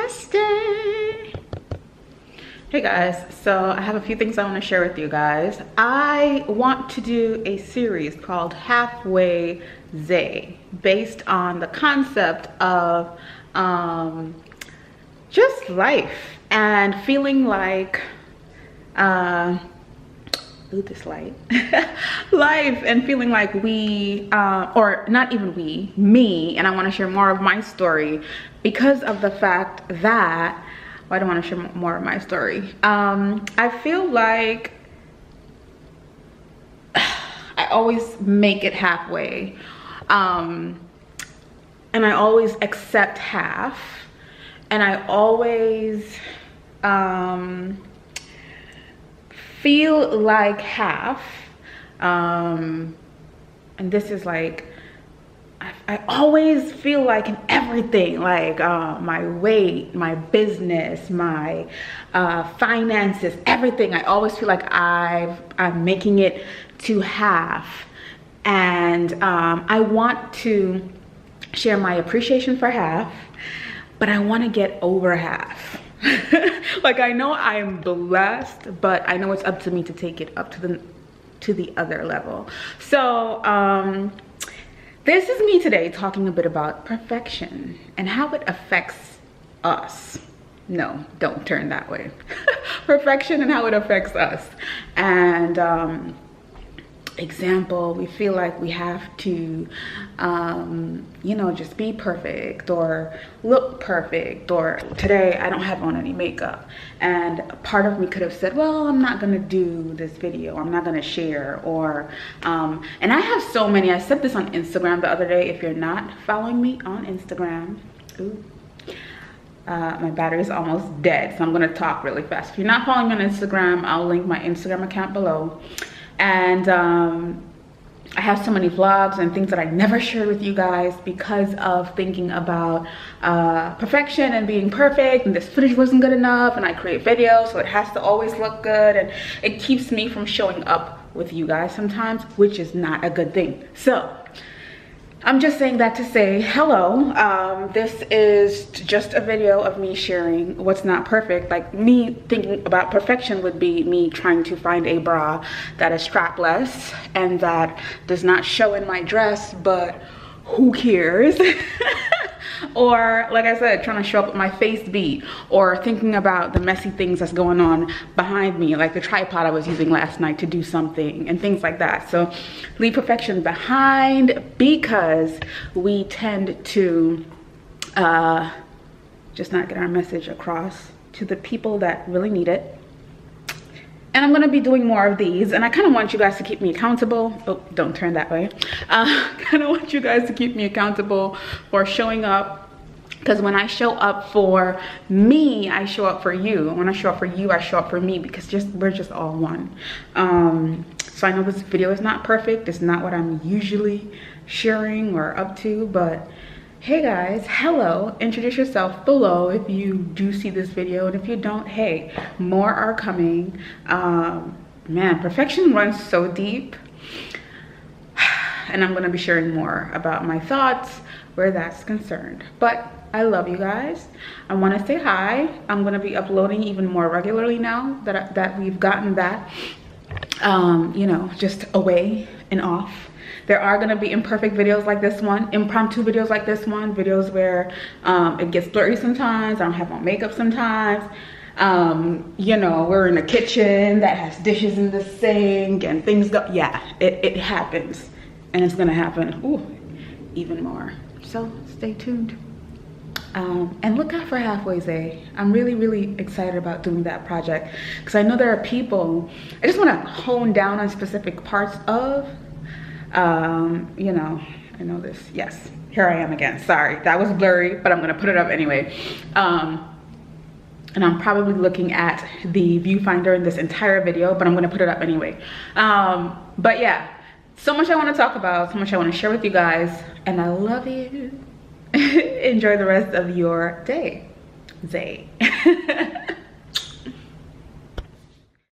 Namaste. Hey guys, so I have a few things I want to share with you guys. I want to do a series called Halfway Zay, based on the concept of just life and feeling like this light life and feeling like we or not even we, me, and I want to share more of my story because of the fact that I don't want to share more of my story. I feel like I always make it halfway, and I always accept half, and I always feel like half, and this is like I always feel like in everything, like my weight, my business, my finances, everything. I always feel like I'm making it to half, and I want to share my appreciation for half, but I want to get over half. Like, I know I'm blessed, but I know it's up to me to take it up to the other level. So this is me today talking a bit about perfection and how it affects us. No, don't turn that way. Perfection and how it affects us. And example, we feel like we have to you know, just be perfect or look perfect, or today I don't have on any makeup, and part of me could have said, well, I'm not gonna do this video, I'm not gonna share, or and I have so many. I said this on Instagram the other day. If you're not following me on Instagram, my battery is almost dead, so I'm gonna talk really fast. If you're not following me on Instagram, I'll link my Instagram account below. And I have so many vlogs and things that I never shared with you guys because of thinking about perfection and being perfect, and this footage wasn't good enough, and I create videos so it has to always look good, and it keeps me from showing up with you guys sometimes, which is not a good thing. So I'm just saying that to say hello. This is just a video of me sharing what's not perfect. Like, me thinking about perfection would be me trying to find a bra that is strapless and that does not show in my dress, but who cares? Or, like I said, trying to show up with my face beat, or thinking about the messy things that's going on behind me, like the tripod I was using last night to do something and things like that. So leave perfection behind, because we tend to just not get our message across to the people that really need it. And I'm gonna be doing more of these, and I kind of want you guys to keep me accountable. Oh, don't turn that way. Kind of want you guys to keep me accountable for showing up, because when I show up for me, I show up for you. When I show up for you, I show up for me, because we're just all one. So I know this video is not perfect. It's not what I'm usually sharing or up to, but hey guys, hello. Introduce yourself below if you do see this video, and if you don't, hey, more are coming. Man, perfection runs so deep, and I'm gonna be sharing more about my thoughts where that's concerned. But I love you guys. I want to say hi. I'm gonna be uploading even more regularly now that we've gotten that you know, just away and off. There are gonna be imperfect videos like this one, impromptu videos like this one, videos where it gets blurry sometimes, I don't have on makeup sometimes. You know, we're in a kitchen that has dishes in the sink and things go, yeah, it happens, and it's gonna happen even more. So stay tuned. And look out for Halfway Zay. I'm really excited about doing that project, because I know there are people, I just want to hone down on specific parts of you know, I know this. Yes, here I am again. Sorry, that was blurry, but I'm gonna put it up anyway. And I'm probably looking at the viewfinder in this entire video, but I'm gonna put it up anyway. But yeah, so much I want to talk about, so much I want to share with you guys, and I love you. Enjoy the rest of your day. Zay.